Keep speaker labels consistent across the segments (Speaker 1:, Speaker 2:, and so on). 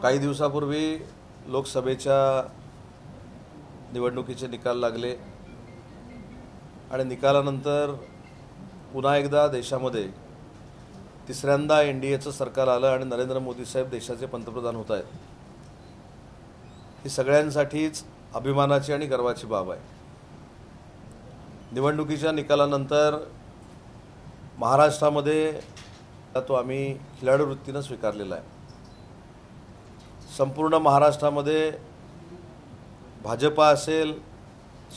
Speaker 1: काही दिवसापूर्वी लोकसभेच्या निवडणुकीचे निकाल लागले आणि निकालानंतर पुन्हा एकदा देशामध्ये तिसऱ्यांदा एनडीएचं सरकार आलं आणि नरेंद्र मोदी साहेब देशाचे पंतप्रधान होत आहेत। ही सगळ्यांसाठीच अभिमानाची आणि गर्वाची बाब आहे। निवडणुकीच्या निकालानंतर महाराष्ट्रामध्ये तो आम्ही खिलाडू वृत्तीने स्वीकारलेला आहे। संपूर्ण महाराष्ट्रामध्ये भाजपा असेल,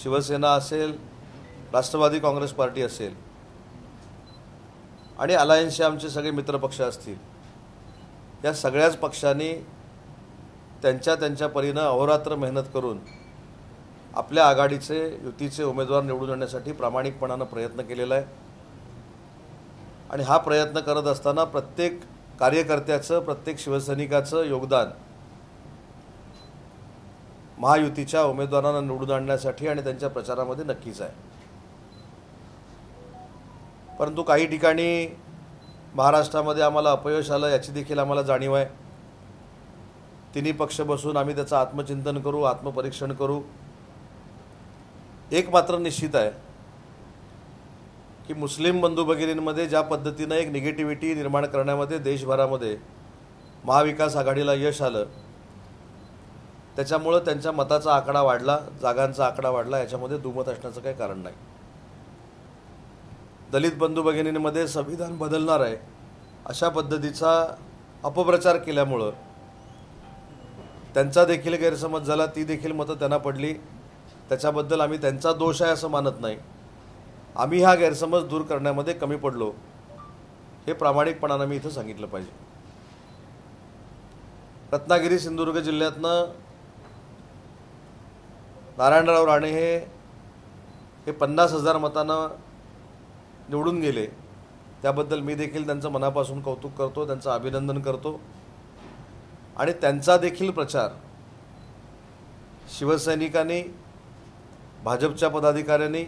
Speaker 1: शिवसेना असेल, राष्ट्रवादी काँग्रेस पार्टी असेल आणि अलायन्सचे आमचे सगळे मित्रपक्ष असतील, या सगळ्याच पक्षांनी त्यांच्या त्यांच्या परीने अहोरात्र मेहनत करून आपल्या आघाडीचे युतीचे उमेदवार निवडून आणण्यासाठी प्रामाणिकपणाने प्रयत्न केलेला आहे। आणि हा प्रयत्न करत असताना प्रत्येक कार्यकर्त्याचं, प्रत्येक शिवसैनिकाचं योगदान महायुतीच्या उमेदवारांना निवडून आणण्यासाठी आणि त्यांच्या प्रचारामध्ये नक्कीच आहे। परंतु काही ठिकाणी महाराष्ट्रामध्ये आम्हाला अपयश आलं याची देखील आम्हाला जाणीव आहे। तिन्ही पक्ष बसून आम्ही त्याचं आत्मचिंतन करू, आत्मपरीक्षण करू। एक मात्र निश्चित आहे की मुस्लिम बंधू भगिनींमध्ये ज्या पद्धतीने एक निगेटिव्हिटी निर्माण करण्यामध्ये देशभरामध्ये महाविकास आघाडीला यश आलं, त्याच्यामुळे त्यांच्या मताचा आकडा वाढला, जागांचा आकडा वाढला, याच्यामध्ये दुमत असण्याचं काही कारण नाही। दलित बंधू भगिनींमध्ये संविधान बदलणार आहे अशा पद्धतीचा अपप्रचार केल्यामुळे त्यांचा देखील गैरसमज झाला, ती देखील मतं त्यांना पडली। त्याच्याबद्दल आम्ही त्यांचा दोष आहे असं मानत नाही। आम्ही हा गैरसमज दूर करण्यामध्ये कमी पडलो, हे प्रामाणिकपणाने मी इथं सांगितलं पाहिजे। रत्नागिरी सिंधुदुर्ग जिल्ह्यातनं नारायणराव राणे हे 50,000 मतांना निवडून गेले। त्याबद्दल मी देखील त्यांचं मनापासून कौतुक करतो, त्यांचं अभिनंदन करतो। आणि त्यांचा देखील प्रचार शिवसैनिकांनी, भाजपच्या पदाधिकाऱ्यांनी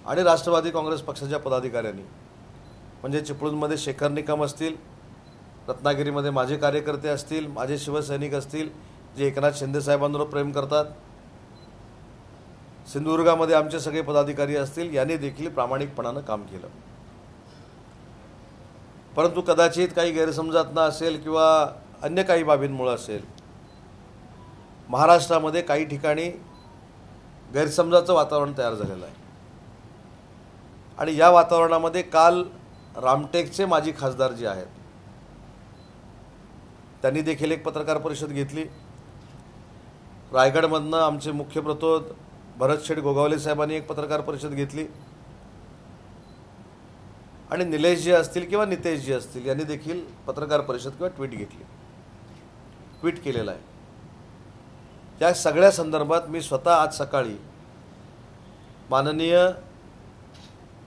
Speaker 1: आणि राष्ट्रवादी काँग्रेस पक्षाच्या पदाधिकाऱ्यांनी, म्हणजे चिपळूणमध्ये शेखर निकम असतील, रत्नागिरीमध्ये माझे कार्यकर्ते असतील, माझे शिवसैनिक असतील जे एकनाथ शिंदे साहेबांवर प्रेम करतात, सिंधुदुर्गामध्ये आमचे सगळे पदाधिकारी असतील, यांनी देखील प्रामाणिकपणाने काम केलं। परंतु कदाचित काही गैरसमजातनं असेल किंवा अन्य काही बाबींमुळे असेल, महाराष्ट्रामध्ये काही ठिकाणी गैरसमजाचं वातावरण तयार झालेलं आहे। आणि या वातावरणामध्ये काल रामटेकचे माजी खासदार जे आहेत त्यांनी देखील एक पत्रकार परिषद घेतली। रायगडमधनं आमचे मुख्य प्रतोद भरत शेठ गोगावले साहेबांनी एक पत्रकार परिषद घेतली आणि निलेशजी असतील किंवा नितेशजी असतील यांनी देखील पत्रकार परिषद किंवा ट्विट केलेलं आहे। या सगळ्या संदर्भात मी स्वतः आज सकाळी माननीय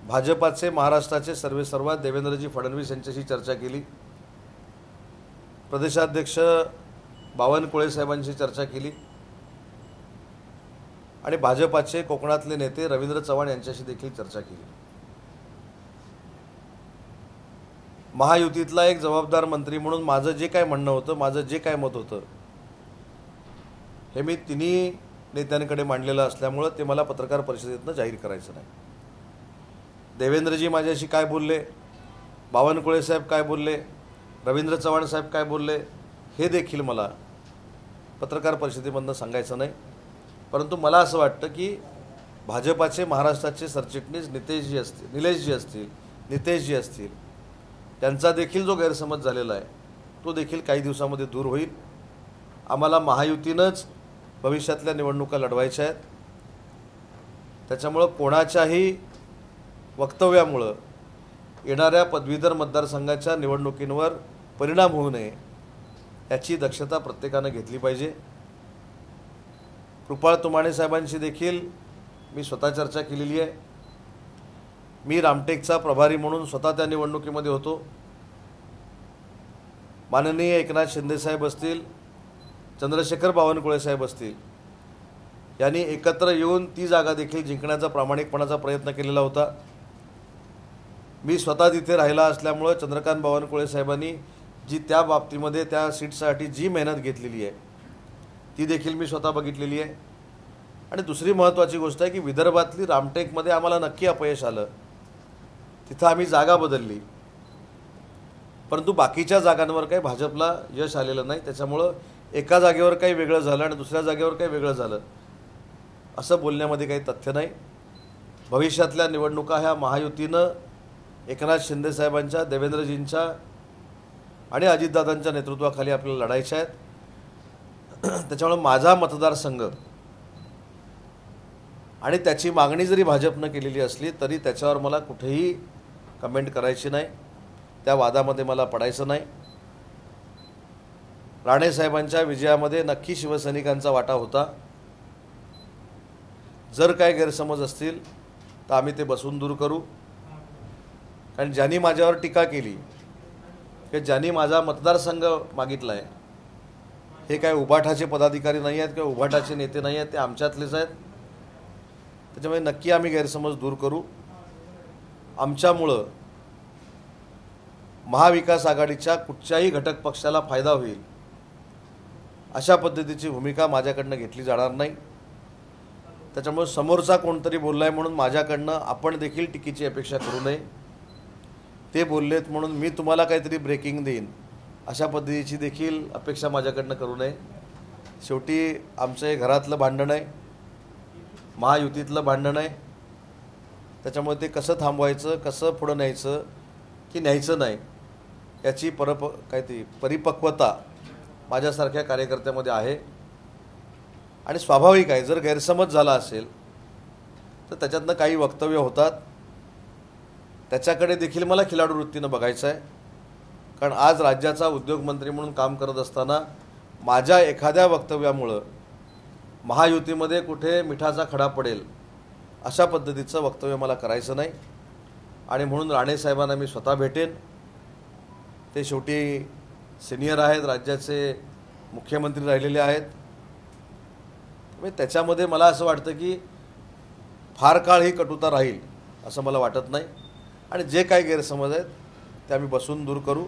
Speaker 1: भाजपाचे महाराष्ट्राचे सर्वेसर्वा देवेंद्रजी फडणवीस यांच्याशी चर्चा केली, प्रदेशाध्यक्ष बावनकुळे साहेबांशी चर्चा केली आणि भाजपाचे कोकणातले नेते रवींद्र चव्हाण यांच्याशी देखील चर्चा केली। महायुतीतला एक जबाबदार मंत्री म्हणून माझं जे काय म्हणणं होतं, माझं जे काय मत होतं, हे मी तिन्ही नेत्यांकडे मांडलेलं असल्यामुळे ते मला पत्रकार परिषदेतनं जाहीर करायचं नाही। देवेंद्रजी माझ्याशी काय बोलले, बावनकुळे साहेब काय बोलले, रवींद्र चव्हाण साहेब काय बोलले, हे देखील मला पत्रकार परिषदेमधनं सांगायचं नाही। परंतु मला असं वाटतं की भाजपाचे महाराष्ट्राचे सरचिटणीस निलेशजी असतील, नितेशजी असतील, त्यांचा देखील जो गैरसमज झालेला आहे तो देखील काही दिवसामध्ये दूर होईल। आम्हाला महायुतीनंच भविष्यातल्या निवडणुका लढवायच्या आहेत। त्याच्यामुळं कोणाच्याही वक्तव्यामुळं येणाऱ्या पदवीधर मतदारसंघाच्या निवडणुकींवर परिणाम होऊ नये याची दक्षता प्रत्येकानं घेतली पाहिजे। कृपाळ तुमाणे साहेबांशी देखील मी स्वतः चर्चा केलेली आहे। मी रामटेकचा प्रभारी म्हणून स्वतः त्या निवडणुकीमध्ये होतो। माननीय एकनाथ शिंदे साहेब असतील, चंद्रशेखर बावनकुळे साहेब असतील, यांनी एकत्र येऊन ती जागा देखील जिंकण्याचा प्रामाणिकपणाचा प्रयत्न केलेला होता। मी स्वतः तिथे राहिला असल्यामुळे चंद्रकांत बावनकुळे साहेबांनी जी त्या बाबतीमध्ये त्या सीटसाठी जी मेहनत घेतलेली आहे ती देखील मी स्वतः बघितलेली आहे. आणि दुसरी महत्त्वाची गोष्ट आहे की विदर्भातली रामटेकमध्ये आम्हाला नक्की अपयश आलं, तिथं आम्ही जागा बदलली, परंतु बाकीच्या जागांवर काही भाजपला यश आलेलं नाही. त्याच्यामुळं एका जागेवर काही वेगळं झालं आणि दुसऱ्या जागेवर काही वेगळं झालं असं बोलण्यामध्ये काही तथ्य नाही. भविष्यातल्या निवडणुका ह्या महायुतीनं एकनाथ शिंदेसाहेबांच्या, देवेंद्रजींच्या आणि अजितदादांच्या नेतृत्वाखाली आपल्याला लढायच्या आहेत. त्याच्यामुळे माझा मतदारसंघ आणि त्याची मागणी जरी भाजपनं केलेली असली तरी त्याच्यावर मला कुठेही कमेंट करायची नाही, त्या वादामध्ये मला पडायचं नाही. राणेसाहेबांच्या विजयामध्ये नक्की शिवसैनिकांचा वाटा होता. जर काय गैरसमज असतील तर आम्ही ते बसून दूर करू. कारण ज्यांनी माझ्यावर टीका केली की ज्यांनी माझा मतदारसंघ मागितला आहे हे काय उभाटाचे पदाधिकारी नाही आहेत किंवा उभाटाचे नेते नाही आहेत, ते आमच्यातलेच आहेत. त्याच्यामुळे नक्की आम्ही गैरसमज दूर करू. आमच्यामुळं महाविकास आघाडीच्या कुठच्याही घटक पक्षाला फायदा होईल अशा पद्धतीची भूमिका माझ्याकडनं घेतली जाणार नाही. त्याच्यामुळे समोरचा कोणतरी बोललाय म्हणून माझ्याकडनं आपण देखील टीकेची अपेक्षा करू नये. ते बोललेत म्हणून मी तुम्हाला काहीतरी ब्रेकिंग देईन अशा पद्धतीची देखील अपेक्षा माझ्याकडनं करू नये. शेवटी आमचं हे घरातलं भांडण आहे, महायुतीतलं भांडण आहे. त्याच्यामुळे ते कसं थांबवायचं, कसं पुढं न्यायचं की न्यायचं नाही याची परिपक्वता माझ्यासारख्या कार्यकर्त्यामध्ये आहे. आणि स्वाभाविक आहे, जर गैरसमज झाला असेल तर त्याच्यातनं काही वक्तव्य होतात, त्याच्याकडे देखील मला खिलाडू वृत्तीनं बघायचं आहे. कारण आज राज्याचा उद्योगमंत्री म्हणून काम करत असताना माझ्या एखाद्या वक्तव्यामुळं महायुतीमध्ये कुठे मिठाचा खडा पडेल अशा पद्धतीचं वक्तव्य मला करायचं नाही. आणि म्हणून राणेसाहेबांना मी स्वतः भेटेन. ते शेवटी सिनियर आहेत, राज्याचे मुख्यमंत्री राहिलेले आहेत. त्याच्यामध्ये मला असं वाटतं की फार काळ ही कटुता राहील असं मला वाटत नाही. आणि जे काही गैरसमज आहेत ते आम्ही बसून दूर करू.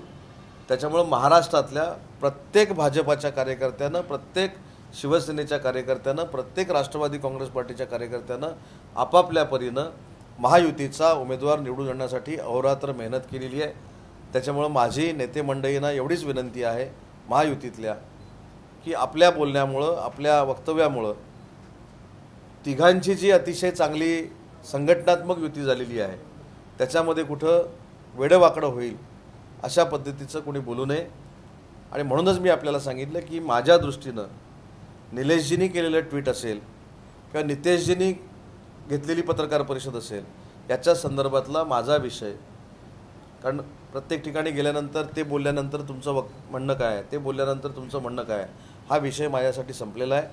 Speaker 1: त्याच्यामुळं महाराष्ट्रातल्या प्रत्येक भाजपाच्या कार्यकर्त्यानं, प्रत्येक शिवसेनेच्या कार्यकर्त्यानं, प्रत्येक राष्ट्रवादी काँग्रेस पार्टीच्या कार्यकर्त्यानं आपापल्या परीनं महायुतीचा उमेदवार निवडून आणण्यासाठी अहोरात्र मेहनत केलेली आहे. त्याच्यामुळं माझी नेते मंडळींना एवढीच विनंती आहे महायुतीतल्या की आपल्या बोलण्यामुळं, आपल्या वक्तव्यामुळं तिघांची जी अतिशय चांगली संघटनात्मक युती झालेली आहे त्याच्यामध्ये कुठं वेडवाकडं होईल अशा पद्धतीचं कोणी बोलू नये. आणि म्हणूनच मी आपल्याला सांगितलं की माझ्या दृष्टीनं निलेशजींनी केलेलं ट्विट असेल किंवा नितेशजींनी घेतलेली पत्रकार परिषद असेल याच्या संदर्भातला माझा विषय, कारण प्रत्येक ठिकाणी गेल्यानंतर ते बोलल्यानंतर तुमचं म्हणणं काय आहे, ते बोलल्यानंतर तुमचं म्हणणं काय आहे, हा विषय माझ्यासाठी संपलेला आहे.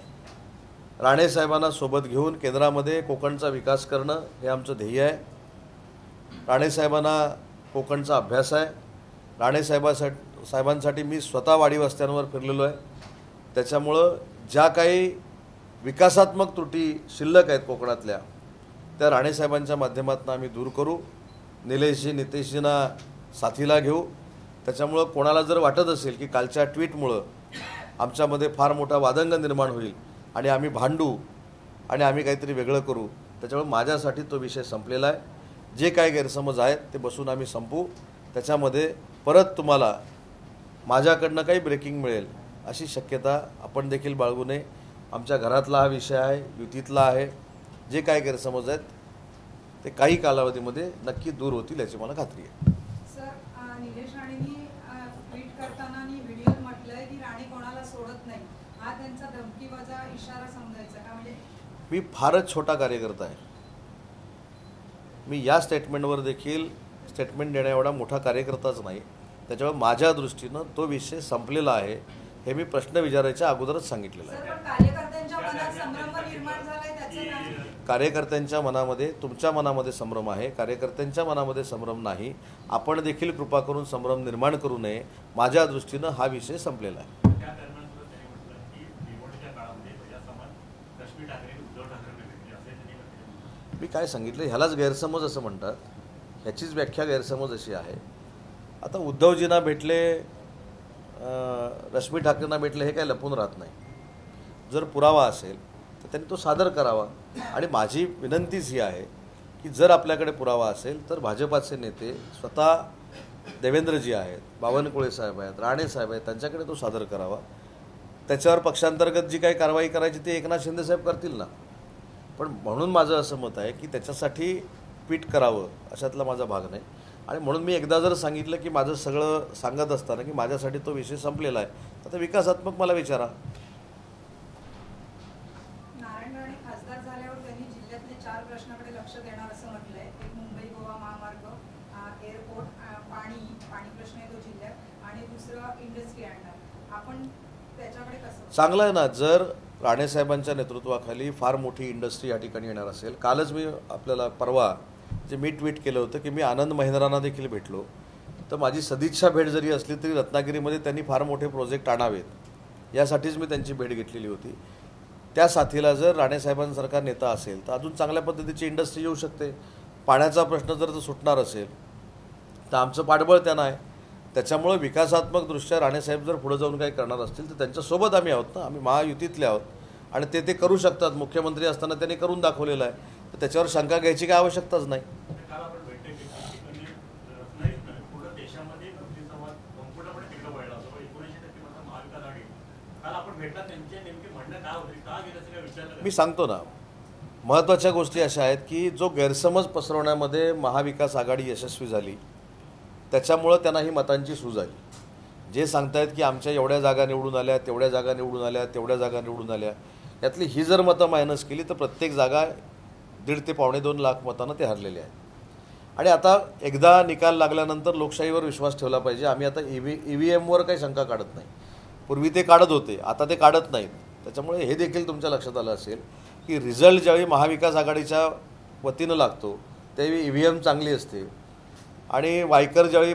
Speaker 1: राणेसाहेबांना सोबत घेऊन केंद्रामध्ये कोकणचा विकास करणं हे आमचं ध्येय आहे. राणेसाहेबांना कोकणचा अभ्यास आहे. साहेबांसाठी मी स्वतः वाडी वस्त्यांवर फिरलेलो आहे. त्याच्यामुळं ज्या काही विकासात्मक त्रुटी शिल्लक आहेत कोकणातल्या त्या राणेसाहेबांच्या माध्यमातून आम्ही दूर करू. निलेशजी, नितेशजींना साथीला घेऊ. त्याच्यामुळं कोणाला जर वाटत असेल की कालच्या ट्विटमुळं आमच्यामध्ये फार मोठा वादंग निर्माण होईल आणि आम्ही भांडू आणि आम्ही काहीतरी वेगळं करू, त्याच्यामुळे माझ्यासाठी तो विषय संपलेला आहे. जे काही गैरसमज आहेत ते बसून आम्ही संपू. त्याच्यामध्ये परत तुम्हाला माझ्याकडनं काही ब्रेकिंग मिळेल अशी शक्यता आपण देखील बाळगू नये. आमच्या घरातला हा विषय आहे, युतीतला आहे. जे काही गैरसमज आहेत ते काही कालावधीमध्ये नक्की दूर होतील याची मला खात्री आहे.
Speaker 2: सर, निलेश राणेंनी ट्विट करताना आणि व्हिडिओत म्हटलंय की राणे कोणाला सोडत नाही, हा त्यांचा धमकीवजा इशारा समजायचा का? म्हणजे
Speaker 1: मी फारच छोटा कार्यकर्ता आहे. मी या स्टेटमेंटवर देखील स्टेटमेंट देण्या एवढा मोठा कार्यकर्ताच नाही. त्याच्यामुळे माझ्या दृष्टीनं तो विषय संपलेला आहे हे मी प्रश्न विचारायच्या अगोदरच सांगितलेलं आहे.
Speaker 2: कार्यकर्त्यांच्या मनात संभ्रम निर्माण झालाय त्याचं काय?
Speaker 1: कार्यकर्त्यांच्या मनामध्ये, तुमच्या मनामध्ये संभ्रम आहे, कार्यकर्त्यांच्या मनामध्ये संभ्रम नाही. आपण देखील कृपा करून संभ्रम निर्माण करू नये. माझ्या दृष्टीनं हा विषय संपलेला आहे. मी काय सांगितलं, ह्यालाच गैरसमज असं म्हणतात. ह्याचीच व्याख्या गैरसमज अशी आहे. आता उद्धवजींना भेटले रश्मी ठाकरेंना भेटले हे काही लपून राहत नाही. जर पुरावा असेल तर त्यांनी तो सादर करावा. आणि माझी विनंतीच ही आहे की जर आपल्याकडे पुरावा असेल तर भाजपाचे नेते स्वतः देवेंद्रजी आहेत, बावनकुळे साहेब आहेत, राणे साहेब आहेत, त्यांच्याकडे तो सादर करावा. त्याच्यावर पक्षांतर्गत जी काही कारवाई करायची ती एकनाथ शिंदे साहेब करतील ना. पण म्हणून माझं असं मत आहे की त्याच्यासाठी ट्विट करावं अशातला माझा भाग नाही. आणि म्हणून मी एकदा जर सांगितलं की माझं सगळं सांगत असताना की माझ्यासाठी तो विषय संपलेला आहे, तर विकासात्मक मला विचारा.
Speaker 2: नारायण राणे खासदार झाल्यावर त्यांनी जिल्ह्यातले 4 प्रश्नाकडे लक्ष देणार असं म्हटलंय. एक मुंबई गोवा महामार्ग, एअरपोर्ट, पाणी प्रश्न येतो जिल्ह्यात, आणि दुसरं इंडस्ट्री आणणार. आपण त्याच्याकडे कसं?
Speaker 1: चांगलं आहे ना. जर राणेसाहेबांच्या नेतृत्वाखाली फार मोठी इंडस्ट्री या ठिकाणी येणार असेल. कालच मी आपल्याला परवा जे मी ट्विट केलं होतं की मी आनंद महिंद्रांना देखील भेटलो, तर माझी सदिच्छा भेट जरी असली तरी रत्नागिरीमध्ये त्यांनी फार मोठे प्रोजेक्ट आणावेत यासाठीच मी त्यांची भेट घेतलेली होती. त्या साथीला जर राणेसाहेबांसारखा नेता असेल तर अजून चांगल्या पद्धतीची इंडस्ट्री येऊ शकते. पाण्याचा प्रश्न जर सुटणार असेल तर आमचं पाठबळ त्यांना आहे. त्याच्यामुळे विकासात्मक दृष्ट्या राणेसाहेब जर पुढे जाऊन काही करणार असतील तर त्यांच्यासोबत आम्ही आहोत ना. आम्ही महायुतीतले आहोत आणि ते करू शकतात. मुख्यमंत्री असताना त्यांनी करून दाखवलेलं आहे, तर त्याच्यावर शंका घ्यायची काही आवश्यकताच नाही. मी सांगतो ना, महत्त्वाच्या गोष्टी अशा आहेत की जो गैरसमज पसरवण्यामध्ये महाविकास आघाडी यशस्वी झाली त्याच्यामुळं त्यांना ही मतांची सूज आली. जे सांगतायत की आमच्या एवढ्या जागा निवडून आल्या, तेवढ्या जागा निवडून आल्या, तेवढ्या जागा निवडून आल्या, यातली ही जर मतं मायनस केली तर प्रत्येक जागा 1.5 ते 2.25 लाख मतांना ते हरलेले आहेत. आणि आता एकदा निकाल लागल्यानंतर लोकशाहीवर विश्वास ठेवला पाहिजे. आम्ही आता EVMवर काही शंका काढत नाही. पूर्वी ते काढत होते, आता ते काढत नाहीत. त्याच्यामुळे हे देखील तुमच्या लक्षात आलं असेल की रिझल्ट ज्यावेळी महाविकास आघाडीच्या वतीनं लागतो त्यावेळी EVM चांगली असते. आणि वायकर ज्यावेळी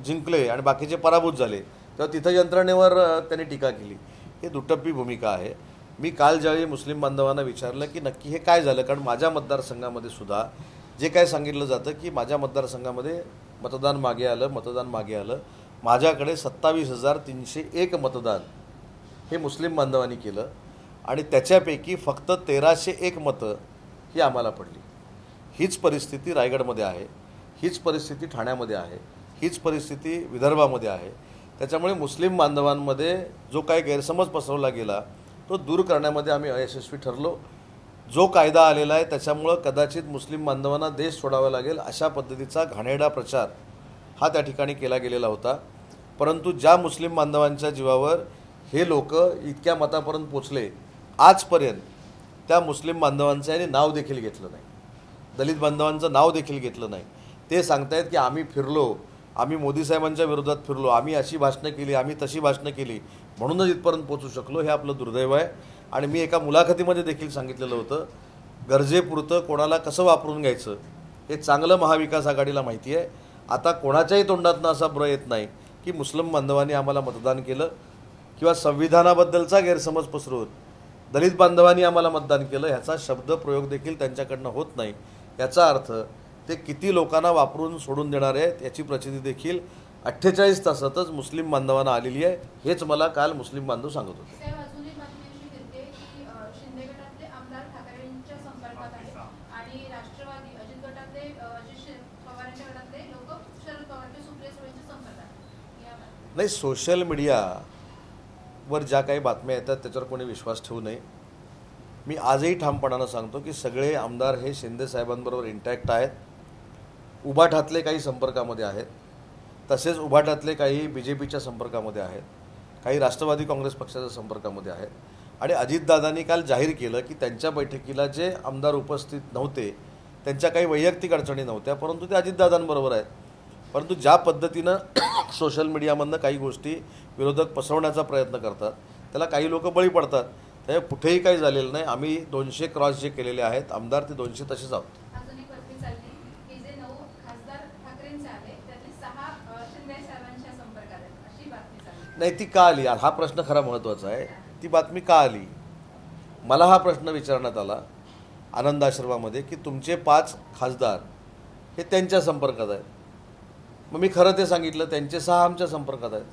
Speaker 1: जिंकले आणि बाकीचे पराभूत झाले तेव्हा तिथं यंत्रणेवर त्यांनी टीका केली. ही दुटप्पी भूमिका आहे. मी काल ज्यावेळी मुस्लिम बांधवांना विचारलं की नक्की हे काय झालं, कारण माझ्या मतदारसंघामध्ये सुद्धा जे काय सांगितलं जातं की माझ्या मतदारसंघामध्ये मतदान मागे आलं. माझ्याकडे 27,301 मतदान हे मुस्लिम बांधवांनी केलं आणि त्याच्यापैकी फक्त 1,301 मतं ही आम्हाला पडली. हीच परिस्थिती रायगडमध्ये आहे, हीच परिस्थिती ठाण्यामध्ये आहे, हीच परिस्थिती विदर्भामध्ये आहे. त्याच्यामुळे मुस्लिम बांधवांमध्ये जो काही गैरसमज पसरवला गेला तो दूर करण्यामध्ये आम्ही अयशस्वी ठरलो. जो कायदा आलेला आहे त्याच्यामुळं कदाचित मुस्लिम बांधवांना देश सोडावा लागेल अशा पद्धतीचा घाणेरडा प्रचार हा त्या ठिकाणी केला गेलेला होता. परंतु ज्या मुस्लिम बांधवांच्या जीवावर हे लोक इतक्या मतापर्यंत पोचले, आजपर्यंत त्या मुस्लिम बांधवांचं यांनी नाव देखील घेतलं नाही, दलित बांधवांचं नाव देखील घेतलं नाही. ते सांगतायत की आम्ही फिरलो, आम्ही मोदी साहेबांच्या विरोधात फिरलो, आम्ही अशी भाषणं केली, आम्ही तशी भाषणं केली, म्हणूनच इथपर्यंत पोचू शकलो. हे आपलं दुर्दैव आहे. आणि मी एका मुलाखतीमध्ये देखील सांगितलेलं होतं, गरजेपुरतं कोणाला कसं वापरून घ्यायचं हे चांगलं महाविकास आघाडीला माहिती आहे. आता कोणाच्याही तोंडातनं असा ब्र येत नाही की मुस्लिम बांधवांनी आम्हाला मतदान केलं किंवा संविधानाबद्दलचा गैरसमज पसरवून दलित बांधवांनी आम्हाला मतदान केलं ह्याचा शब्दप्रयोग देखील त्यांच्याकडनं होत नाही. याचा अर्थ ते किती लोकांना वापरून सोडून देणार आहेत याची प्रचिती देखील 48 तासातच मुस्लिम बांधवांना आलेली आहे. हेच मला काल मुस्लिम बांधव सांगत होते. नाही, सोशल मीडियावर ज्या काही बातम्या येतात त्याच्यावर कोणी विश्वास ठेवू नये. मी आजही ठामपणानं सांगतो की सगळे आमदार हे शिंदे साहेबांबरोबर इंटॅक्ट आहेत. उभाठातले काही संपर्कामध्ये आहेत, तसेच उभाठातले काही BJPच्या संपर्कामध्ये आहेत, काही राष्ट्रवादी काँग्रेस पक्षाच्या संपर्कामध्ये आहेत. आणि अजितदादांनी काल जाहीर केलं की त्यांच्या बैठकीला जे आमदार उपस्थित नव्हते त्यांच्या काही वैयक्तिक अडचणी नव्हत्या, परंतु ते अजितदादांबरोबर आहेत. परंतु ज्या पद्धतीनं सोशल मीडियामधनं काही गोष्टी विरोधक पसरवण्याचा प्रयत्न करतात त्याला काही लोक बळी पडतात. त्यामुळे कुठेही काही झालेलं नाही. आम्ही 200 क्रॉस जे केलेले आहेत आमदार ते 200 तसेच आहोत. नाही, ती का आली हा प्रश्न खरा महत्त्वाचा आहे. ती बातमी का आली, मला हा प्रश्न विचारण्यात आला आनंद आश्रमामध्ये की तुमचे 5 खासदार हे त्यांच्या संपर्कात आहेत. मग मी खरं ते सांगितलं, त्यांचे 6 आमच्या संपर्कात आहेत.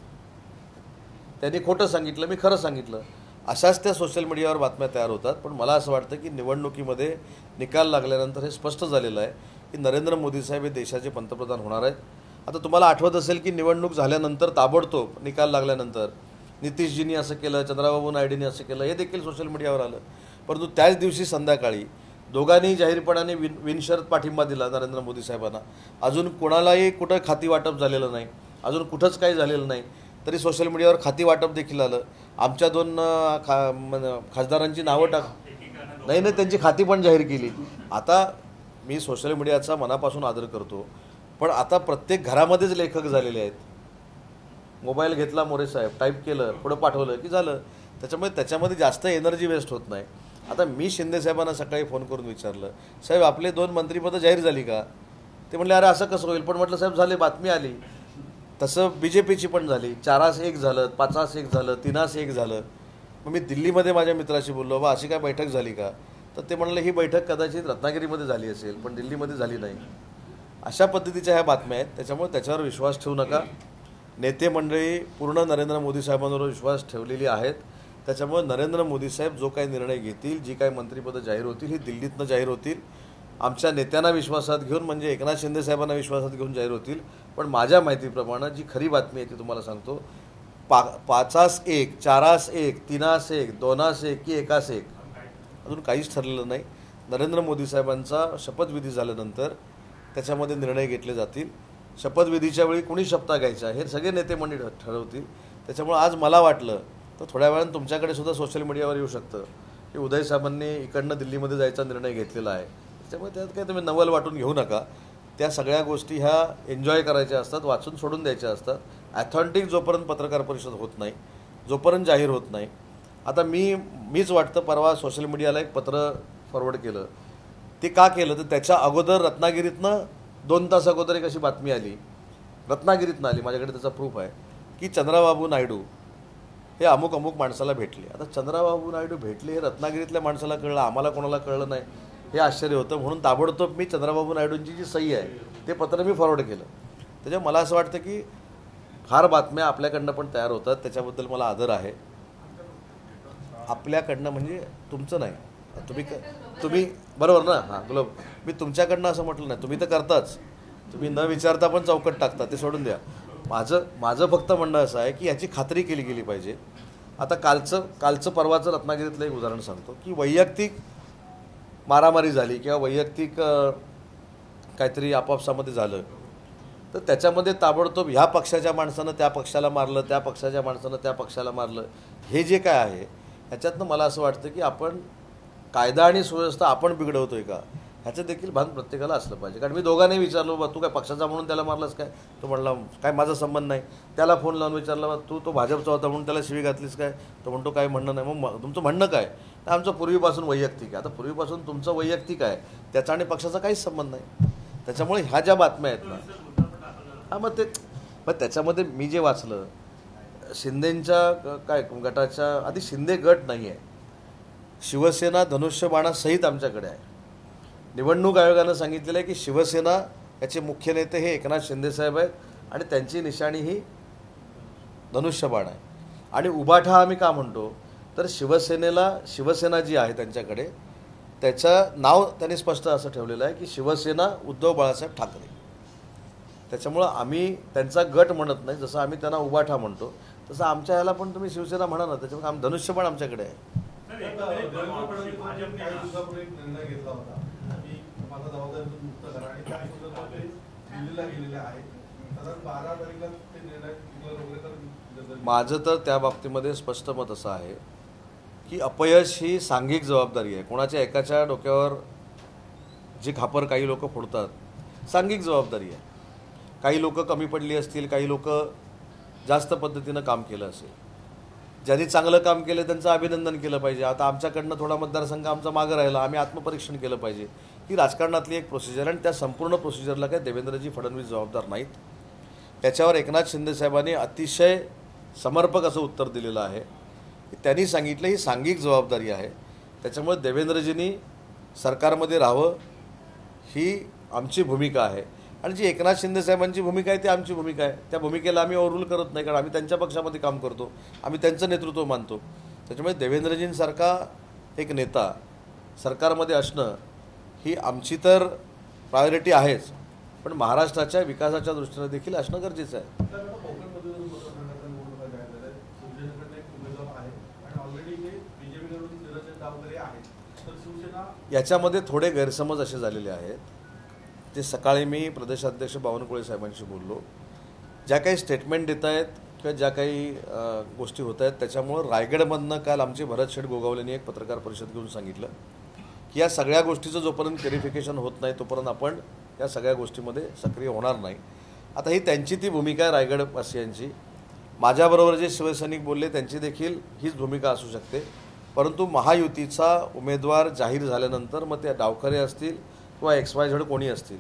Speaker 1: त्यांनी खोटं सांगितलं, मी खरं सांगितलं, अशाच त्या सोशल मीडियावर बातम्या तयार होतात. पण मला असं वाटतं की निवडणुकीमध्ये निकाल लागल्यानंतर हे स्पष्ट झालेलं आहे की नरेंद्र मोदी साहेब हे देशाचे पंतप्रधान होणार आहेत. आता तुम्हाला आठवत असेल की निवडणूक झाल्यानंतर ताबडतोब निकाल लागल्यानंतर नितीशजींनी असं केलं, चंद्राबाबू नायडूंनी असं केलं, हे देखील सोशल मीडियावर आलं. परंतु त्याच दिवशी संध्याकाळी दोघांनी जाहीरपणाने बिनशर्त पाठिंबा दिला नरेंद्र मोदी साहेबांना. अजून कोणालाही कुठं खाती वाटप झालेलं नाही, अजून कुठंच काही झालेलं नाही, तरी सोशल मीडियावर खाती वाटप देखील आलं. आमच्या 2 खासदारांची नावं नाही, त्यांची खाती पण जाहीर केली. आता मी सोशल मीडियाचा मनापासून आदर करतो, पण आता प्रत्येक घरामध्येच लेखक झालेले आहेत. मोबाईल घेतला मोरे साहेब, टाईप केलं, पुढं पाठवलं की झालं. त्याच्यामध्ये जास्त एनर्जी वेस्ट होत नाही. आता मी शिंदे साहेबांना सकाळी फोन करून विचारलं, साहेब आपले 2 मंत्रिपदं जाहीर झाली का? ते म्हणले अरे असं कसं होईल? पण म्हटलं साहेब झाले, बातमी आली. तसं BJPची पण झाली, 4-1 झालं, 5-1 झालं, 3-1 झालं. मग मी दिल्लीमध्ये माझ्या मित्राशी बोललो, बा अशी काय बैठक झाली का? तर ते म्हणले ही बैठक कदाचित रत्नागिरीमध्ये झाली असेल, पण दिल्लीमध्ये झाली नाही. अशा पद्धतीच्या ह्या बातम्या आहेत. त्याच्यामुळे त्याच्यावर विश्वास ठेवू नका. नेते मंडळी पूर्ण नरेंद्र मोदी साहेबांवर विश्वास ठेवलेली आहेत. त्याच्यामुळे नरेंद्र मोदी साहेब जो काही निर्णय घेतील, जी काही मंत्रिपदं जाहीर होतील, ही दिल्लीतनं जाहीर होतील. आमच्या नेत्यांना विश्वासात घेऊन, म्हणजे एकनाथ शिंदे साहेबांना विश्वासात घेऊन जाहीर होतील. पण माझ्या माहितीप्रमाणे जी खरी बातमी आहे ती तुम्हाला सांगतो, 5-1, 4-1, 3-1, 2-1 की 1-1 अजून काहीच ठरलेलं नाही. नरेंद्र मोदी साहेबांचा शपथविधी झाल्यानंतर त्याच्यामध्ये निर्णय घेतले जातील. शपथविधीच्या वेळी कुणी शपथा घ्यायचा हे सगळे नेते मंडळी ठरवतील. त्याच्यामुळे आज मला वाटलं तर थोड्या वेळानं तुमच्याकडे सुद्धा सोशल मीडियावर येऊ शकतं की उदय साहेबांनी इकडनं दिल्लीमध्ये जायचा निर्णय घेतलेला आहे. त्याच्यामुळे त्यात काही तुम्ही नवल वाटून घेऊ नका. त्या सगळ्या गोष्टी ह्या एन्जॉय करायच्या असतात, वाचून सोडून द्यायच्या असतात. ॲथॉन्टिक जोपर्यंत पत्रकार परिषद होत नाही, जोपर्यंत जाहीर होत नाही. आता मीच वाटतं परवा सोशल मीडियाला एक पत्र फॉरवर्ड केलं. ते का केलं तर त्याच्या अगोदर रत्नागिरीतनं 2 तास अगोदर एक अशी बातमी आली, रत्नागिरीतनं आली, माझ्याकडे त्याचा प्रूफ आहे, की चंद्राबाबू नायडू हे अमुक माणसाला भेटले. आता चंद्राबाबू नायडू भेटले हे रत्नागिरीतल्या माणसाला कळलं, आम्हाला कोणाला कळलं नाही, हे आश्चर्य होतं. म्हणून ताबडतोब मी चंद्राबाबू नायडूंची जी सही आहे ते पत्र मी फॉरवर्ड केलं. त्याच्यामुळे मला असं वाटतं की फार बातम्या आपल्याकडनं पण तयार होतात, त्याच्याबद्दल मला आदर आहे. आपल्याकडनं म्हणजे तुमचं नाही, तुम्ही बरोबर ना? हां बोला. मी तुमच्याकडनं असं म्हटलं नाही, तुम्ही तर करताच, तुम्ही न विचारता पण चौकट टाकता, ते सोडून द्या. माझं फक्त म्हणणं असं आहे की याची खात्री केली गेली पाहिजे. आता कालचं परवाचं रत्नागिरीतलं एक उदाहरण सांगतो की वैयक्तिक मारामारी झाली किंवा वैयक्तिक काहीतरी आपापसामध्ये झालं, तर त्याच्यामध्ये ताबडतोब ह्या पक्षाच्या माणसानं त्या पक्षाला मारलं, त्या पक्षाच्या माणसानं त्या पक्षाला मारलं, हे जे काय आहे ह्याच्यातनं मला असं वाटतं की आपण कायदा आणि सुव्यवस्था आपण बिघडवतोय का ह्याचं देखील भान प्रत्येकाला असलं पाहिजे. कारण मी दोघांनाही विचारलो, बा तू काय पक्षाचा म्हणून त्याला मारलास काय? तो म्हणला काय माझा संबंध नाही. त्याला फोन लावून विचारला, बा तो भाजपचा होता म्हणून त्याला शिवी घातलीस काय? तो म्हणतो काय म्हणणं नाही. मग तुमचं म्हणणं काय? तर आमचं पूर्वीपासून वैयक्तिक आहे. आता पूर्वीपासून तुमचं वैयक्तिक आहे, त्याचा आणि पक्षाचा काहीच संबंध नाही. त्याच्यामुळे ह्या ज्या बातम्या आहेत ना, हां मग त्याच्यामध्ये मी जे वाचलं, शिंदेंच्या काय गटाच्या आधी शिंदे गट नाही आहे, शिवसेना धनुष्यबाणासहित आमच्याकडे आहे. निवडणूक आयोगानं सांगितलेलं आहे की शिवसेना याचे मुख्य नेते हे एकनाथ शिंदेसाहेब आहेत आणि त्यांची निशाणी ही धनुष्यबाण आहे. आणि उभाठा आम्ही का म्हणतो तर शिवसेना जी आहे त्यांच्याकडे त्याचं नाव त्यांनी स्पष्ट असं ठेवलेलं आहे की शिवसेना उद्धव बाळासाहेब ठाकरे. त्याच्यामुळं आम्ही त्यांचा गट म्हणत नाही, जसं आम्ही त्यांना उभाठा म्हणतो तसं आमच्या ह्याला पण तुम्ही शिवसेना म्हणा ना. त्याच्यामुळे धनुष्यबाण आमच्याकडे आहे. माझं तर त्या बाबतीमध्ये स्पष्ट मत असं आहे की अपयश ही सांघिक जबाबदारी आहे. कोणाच्या एकाच्या डोक्यावर जी खापर काही लोक फोडतात, सांघिक जबाबदारी आहे. काही लोक कमी पडली असतील, काही लोक जास्त पद्धतीनं काम केलं असेल. ज्यांनी चांगलं काम केलं त्यांचं अभिनंदन केलं पाहिजे. आता आमच्याकडनं थोडा मतदारसंघ आमचा मागं राहिला, आम्ही आत्मपरीक्षण केलं पाहिजे. ही राजकारणातली एक प्रोसिजर आणि त्या संपूर्ण प्रोसिजरला काय देवेंद्रजी फडणवीस जबाबदार नाहीत. त्याच्यावर एकनाथ शिंदेसाहेबांनी अतिशय समर्पक असं उत्तर दिलेलं आहे की त्यांनी सांगितलं ही सांघिक जबाबदारी आहे. त्याच्यामुळे देवेंद्रजींनी सरकारमध्ये राहावं ही आमची भूमिका आहे. आणि जी एकनाथ शिंदे साहेबांची भूमिका आहे ती आमची भूमिका आहे. त्या भूमिकेला आम्ही ओव्हररूल करत नाही, कारण आम्ही त्यांच्या पक्षामध्ये काम करतो, आम्ही त्यांचं नेतृत्व मानतो. त्याच्यामुळे देवेंद्रजींसारखा एक नेता सरकारमध्ये असणं ही आमची तर प्रायोरिटी आहेच, पण महाराष्ट्राच्या विकासाच्या दृष्टीने देखील असणं गरजेचं आहे. याच्यामध्ये थोडे गैरसमज असे झालेले आहेत. ते सकाळी मी प्रदेशाध्यक्ष बावनकुळे साहेबांशी बोललो. ज्या काही स्टेटमेंट देत आहेत किंवा ज्या काही गोष्टी होत आहेत त्याच्यामुळं रायगडमधनं काल आमचे भरत शेठ गोगावलेंनी एक पत्रकार परिषद घेऊन सांगितलं की या सगळ्या गोष्टीचं जोपर्यंत क्लेरिफिकेशन होत नाही तोपर्यंत आपण या सगळ्या गोष्टीमध्ये सक्रिय होणार नाही. आता ही त्यांची ती भूमिका आहे रायगडवासियांची. माझ्याबरोबर जे शिवसैनिक बोलले त्यांची देखील हीच भूमिका असू शकते. परंतु महायुतीचा उमेदवार जाहीर झाल्यानंतर मग ते डावखरे असतील किंवा XYZ कोणी असतील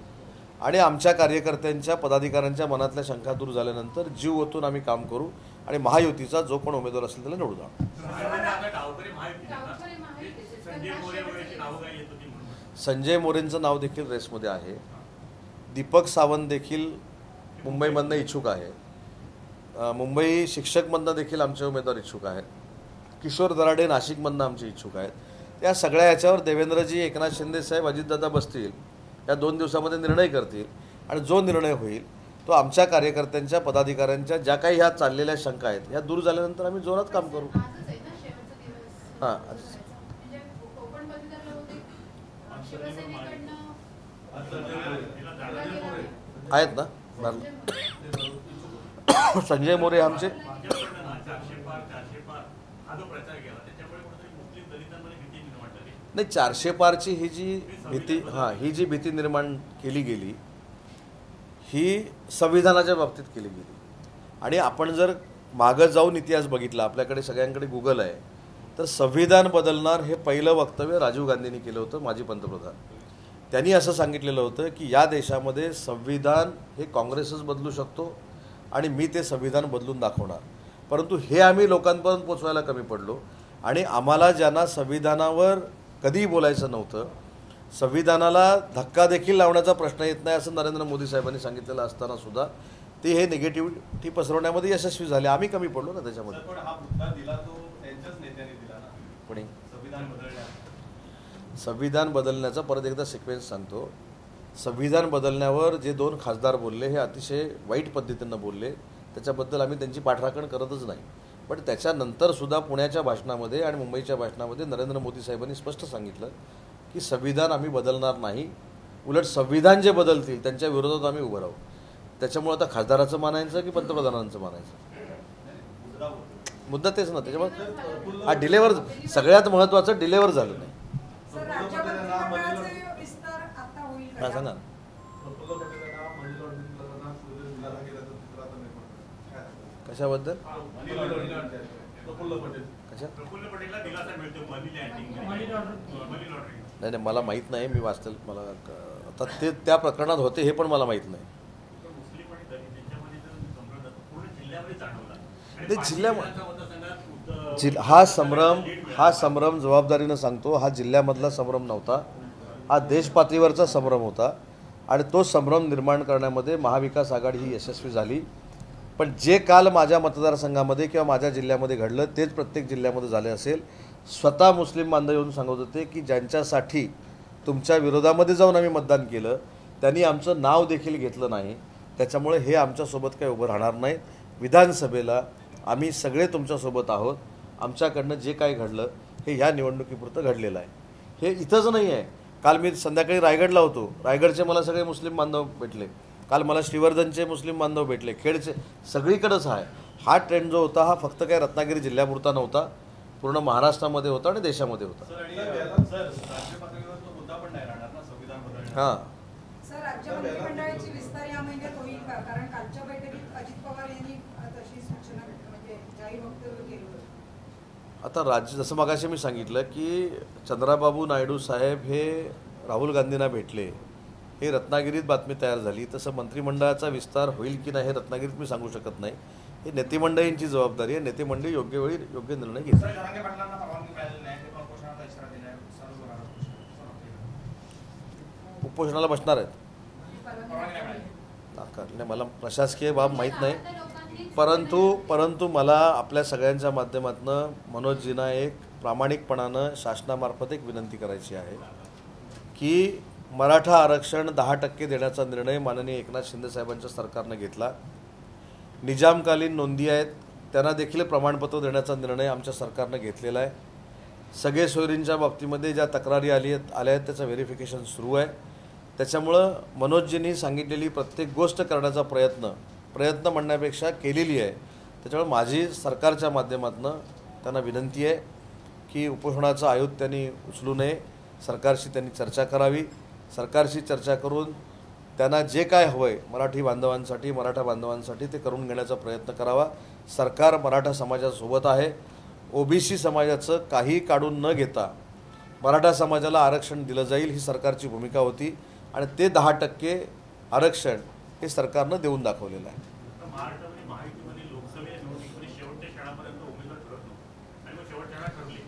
Speaker 1: आणि आमच्या कार्यकर्त्यांच्या पदाधिकाऱ्यांच्या मनातल्या शंका दूर झाल्यानंतर जीव ओतून आम्ही काम करू आणि महायुतीचा जो पण उमेदवार असेल त्याला निवडून आणू. संजय मोरेंचं नाव देखील रेसमध्ये आहे. दीपक सावंत देखील मुंबईमधनं इच्छुक आहे. मुंबई शिक्षकमधनं देखील आमचे उमेदवार इच्छुक आहेत. किशोर दराडे नाशिकमधनं आमचे इच्छुक आहेत. या सगळ्या याच्यावर देवेंद्रजी, एकनाथ शिंदे साहेब, अजितदादा बसतील, या 2 दिवसामध्ये निर्णय करतील आणि जो निर्णय होईल तो आमच्या कार्यकर्त्यांच्या पदाधिकाऱ्यांच्या ज्या काही ह्या चाललेल्या शंका आहेत ह्या दूर झाल्यानंतर आम्ही जोरात काम करू. हां, आहेत ना संजय मोरे आमचे. नाही, 400 पारची ही जी भीती निर्माण केली गेली ही संविधानाच्या बाबतीत केली गेली. आणि आपण जर मागं जाऊन इतिहास बघितला, आपल्याकडे सगळ्यांकडे गुगल आहे, तर संविधान बदलणार हे पहिलं वक्तव्य राजीव गांधींनी केलं होतं, माजी पंतप्रधान. त्यांनी असं सांगितलेलं होतं की या देशामध्ये संविधान हे काँग्रेसच बदलू शकतो आणि मी ते संविधान बदलून दाखवणार. परंतु हे आम्ही लोकांपर्यंत पोचवायला कमी पडलो आणि आम्हाला ज्यांना संविधानावर कधीही बोलायचं नव्हतं, संविधानाला धक्का देखील लावण्याचा प्रश्न येत नाही असं नरेंद्र मोदी साहेबांनी सांगितलेलं असताना सुद्धा ते हे निगेटिव्हिटी पसरवण्यामध्ये यशस्वी झाले. आम्ही कमी पडलो ना त्याच्यामध्ये. संविधान बदलण्याचा परत एकदा सिक्वेन्स सांगतो. संविधान बदलण्यावर जे 2 खासदार बोलले हे अतिशय वाईट पद्धतीनं बोलले, त्याच्याबद्दल आम्ही त्यांची पाठराखण करतच नाही. पण त्याच्यानंतरसुद्धा पुण्याच्या भाषणामध्ये आणि मुंबईच्या भाषणामध्ये नरेंद्र मोदी साहेबांनी स्पष्ट सांगितलं की संविधान आम्ही बदलणार नाही, उलट संविधान जे बदलतील त्यांच्या विरोधात आम्ही उभं राहू. त्याच्यामुळे आता खासदाराचं मानायचं की पंतप्रधानांचं मानायचं, मुद्दा तेच ना. त्याच्यामुळे हा डिलेवर, सगळ्यात महत्त्वाचं डिलेवर झालं नाही. सांगा कशाबद्दल? नाही, मला माहीत नाही. मी वाचतेल, मला आता ते त्या प्रकरणात होते हे पण मला माहीत नाही. हा संभ्रम जबाबदारीनं सांगतो, हा जिल्ह्यामधला संभ्रम नव्हता, हा देश पातळीवरचा संभ्रम होता आणि तो संभ्रम निर्माण करण्यामध्ये महाविकास आघाडी ही यशस्वी झाली. पण जे काल माझ्या मतदारसंघामध्ये किंवा माझ्या जिल्ह्यामध्ये घडलं तेच प्रत्येक जिल्ह्यामध्ये झाले असेल. स्वतः मुस्लिम बांधव येऊन सांगत होते की ज्यांच्यासाठी तुमच्या विरोधामध्ये जाऊन आम्ही मतदान केलं त्यांनी आमचं नाव देखील घेतलं नाही, त्याच्यामुळे हे आमच्यासोबत काही उभं राहणार नाही. विधानसभेला आम्ही सगळे तुमच्यासोबत आहोत. आमच्याकडनं जे काही घडलं हे ह्या निवडणुकीपुरतं घडलेलं आहे, हे इथंच नाही आहे. काल मी संध्याकाळी रायगडला होतो, रायगडचे मला सगळे मुस्लिम बांधव भेटले. काल मला श्रीवर्धनचे मुस्लिम बांधव भेटले, खेडचे, सगळीकडेच आहे. हा ट्रेंड जो होता हा फक्त काय रत्नागिरी जिल्ह्यापुरता नव्हता, पूर्ण महाराष्ट्रामध्ये होता आणि देशामध्ये होता. हां,
Speaker 2: सर, राज्य मंत्रिमंडळाची विस्तार या महिन्यात होईल का? कारण कालच्या बैठकीत अजित पवार यांनी तशी सूचना म्हणजे जाहीर वक्तव्य केलं होतं.
Speaker 1: आता राज्य, जसं मगाशी मी सांगितलं की चंद्राबाबू नायडू साहेब हे राहुल गांधींना भेटले, हे रत्नागिरीत बातमी तयार झाली. तसं मंत्रिमंडळाचा विस्तार होईल की नाही हे रत्नागिरीत मी सांगू शकत नाही. हे नेतेमंडळींची जबाबदारी आहे. नेतेमंडळी योग्य वेळी योग्य निर्णय घेतील. उपोषणाला बसणार आहेत. नाही, मला प्रशासकीय बाब माहीत नाही, परंतु मला आपल्या सगळ्यांच्या माध्यमातून मनोजजींना एक प्रामाणिकपणानं शासनामार्फत एक विनंती करायची आहे की मराठा आरक्षण 10% देण्याचा निर्णय माननीय एकनाथ शिंदे साहेबांच्या सरकारनं घेतला. निजामकालीन नोंदी आहेत त्यांना देखील प्रमाणपत्र देण्याचा निर्णय आमच्या सरकारनं घेतलेला आहे. सगळे सोयरींच्या बाबतीमध्ये ज्या तक्रारी आल्या आहेत त्याचं व्हेरिफिकेशन सुरू आहे. त्याच्यामुळं मनोजजींनी सांगितलेली प्रत्येक गोष्ट करण्याचा प्रयत्न म्हणण्यापेक्षा केलेली आहे. त्याच्यामुळे माझी सरकारच्या माध्यमातून त्यांना विनंती आहे की उपोषणाचा आयुध त्यांनी उचलू नये, सरकारशी त्यांनी चर्चा करावी. सरकारशी चर्चा करून त्यांना जे काय हवं आहे मराठा बांधवांसाठी ते करून घेण्याचा प्रयत्न करावा. सरकार मराठा समाजासोबत आहे. ओबीसी समाजाचं काही काढून न घेता मराठा समाजाला आरक्षण दिलं जाईल ही सरकारची भूमिका होती आणि ते 10% आरक्षण हे सरकारनं देऊन दाखवलेलं आहे.
Speaker 3: महाराष्ट्रामध्ये महायुतीमध्ये लोकसभा निवडणुकीमध्ये शेवटच्या क्षणापर्यंत उमेदवार ठरत नव्हते आणि मग शेवटच्या क्षणात ठरले.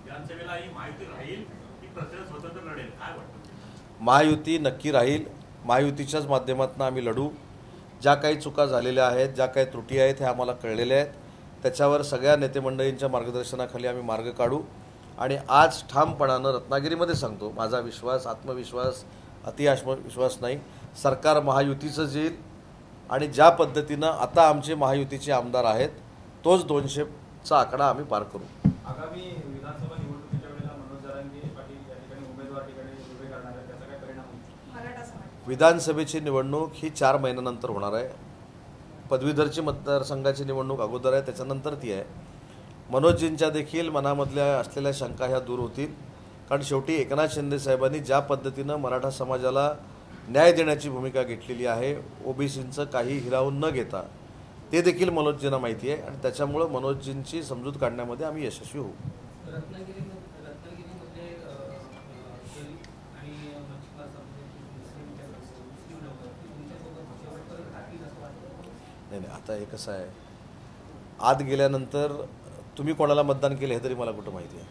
Speaker 3: विधानसभेला ही महायुती राहील की प्रत्येक स्वतंत्र लढेल, काय वाटतं?
Speaker 1: महायुती नक्की राहील. महायुतीच्याच माध्यमातून आम्ही लढू. ज्या काही चुका झालेल्या आहेत, ज्या काही त्रुटी आहेत हे आम्हाला कळलेल्या आहेत. त्याच्यावर सगळ्या नेते मंडळींच्या मार्गदर्शनाखाली आम्ही मार्ग काढू आणि आज ठामपणानं रत्नागिरीमध्ये सांगतो, माझा विश्वास, आत्मविश्वास, आत्मविश्वास नाही, सरकार महायुतीचं येईल आणि ज्या पद्धतीनं आता आमचे महायुतीचे आमदार आहेत तोच 200चा आकडा आम्ही पार करू.
Speaker 4: आगामी विधानसभा निवडणुकीच्या वेळेला मनोज जरांगे पाटील या ठिकाणी उमेदवार उभे करणार आहेत, त्याचा काय परिणाम होईल?
Speaker 2: मराठा समाज
Speaker 1: विधानसभेची निवडणूक ही 4 महिन्यानंतर होणार आहे. पदवीधरची मतदारसंघाची निवडणूक अगोदर आहे, त्याच्यानंतर ती आहे. मनोजजींच्या देखील मनामधल्या असलेल्या शंका ह्या दूर होतील. कारण शेवटी एकनाथ शिंदे साहेबांनी ज्या पद्धतीनं मराठा समाजाला न्याय देण्याची भूमिका घेतलेली आहे, ओबीसींचं काही हिरावून न घेता, ते देखील मनोजजींना माहिती आहे आणि त्याच्यामुळं मनोजजींची समजूत काढण्यामध्ये आम्ही यशस्वी होऊ. नाही, आता हे कसं आहे, आत गेल्यानंतर तुम्ही कोणाला मतदान केलं हे तरी मला कुठं माहिती आहे.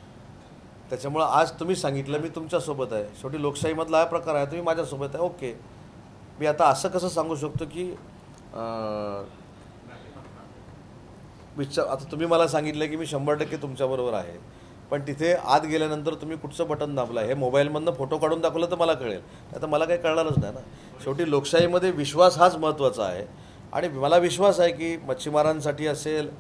Speaker 1: त्याच्यामुळं आज तुम्ही सांगितलं मी तुमच्यासोबत आहे. शेवटी लोकशाहीमधला हा प्रकार आहे, तुम्ही माझ्यासोबत आहे, ओके. मी आता असं कसं सांगू शकतो की आता तुम्ही मला सांगितलं की मी 100% तुमच्याबरोबर आहे, पण तिथे आत गेल्यानंतर तुम्ही कुठचं बटन दाबलं, हे मोबाईलमधनं फोटो काढून दाखवलं तर मला कळेल, आता मला काही कळणारच नाही ना. शेवटी लोकशाहीमध्ये विश्वास हाच महत्त्वाचा आहे आणि मला विश्वास आहे की मच्छीमारांसाठी असेल,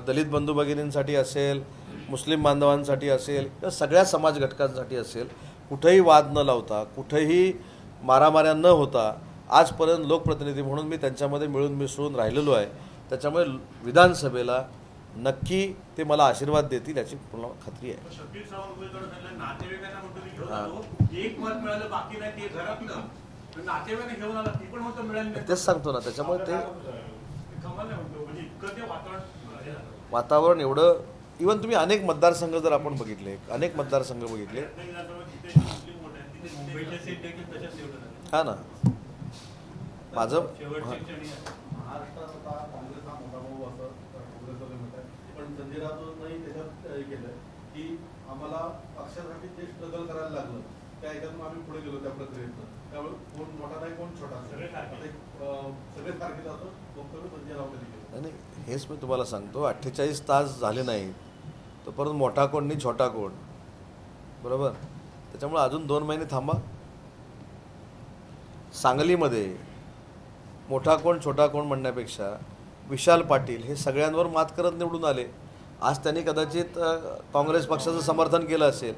Speaker 1: दलित बंधू भगिनींसाठी असेल, मुस्लिम बांधवांसाठी असेल किंवा सगळ्या समाज घटकांसाठी असेल, कुठेही वाद न लावता, कुठेही मारामाऱ्या न होता आजपर्यंत लोकप्रतिनिधी म्हणून मी त्यांच्यामध्ये मिळून मिसळून राहिलेलो आहे. त्याच्यामुळे विधानसभेला नक्की ते मला आशीर्वाद देतील याची पूर्ण खात्री आहे.
Speaker 3: शब्बीर सावंत उमेदवार झाले, नातेवाईकांना म्हणतो मी घेऊन आलो, एक मत मिळालं बाकी नाही ते घरातलं नातेवाईकांना घेऊन आला ती पण मत मिळाली नाही.
Speaker 1: तेच सांगतो ना, त्याच्यामुळे ते
Speaker 3: कमाल नाही म्हणतो, म्हणजे इतकं ते
Speaker 1: वातावरण एवढं. इव्हन तुम्ही अनेक मतदारसंघ जर आपण बघितले, अनेक मतदारसंघ बघितले, हा ना, माझं
Speaker 5: महाराष्ट्रात आता काँग्रेस हा मोठा भाऊ असं काँग्रेसवाले म्हणतात, पण संजय राऊतांनी त्याच्यात केलं की आम्हाला पक्षासाठी जे स्ट्रगल करायला लागलं त्या ह्याच्यातून आम्ही पुढे गेलो त्या प्रक्रियेतनं. त्यामुळे कोण मोठा नाही कोण छोटा, सगळे सारखे जातो वक्तव्य संजय राऊतांनी केलं.
Speaker 1: नाही, हेच मी तुम्हाला सांगतो, 48 तास झाले नाही तर परत मोठा कोण नाही छोटा कोण, बरोबर. त्याच्यामुळे अजून 2 महिने थांबा. सांगलीमध्ये मोठा कोण छोटा कोण म्हणण्यापेक्षा विशाल पाटील हे सगळ्यांवर मात करत निवडून आले. आज त्यांनी कदाचित काँग्रेस पक्षाचं समर्थन केलं असेल.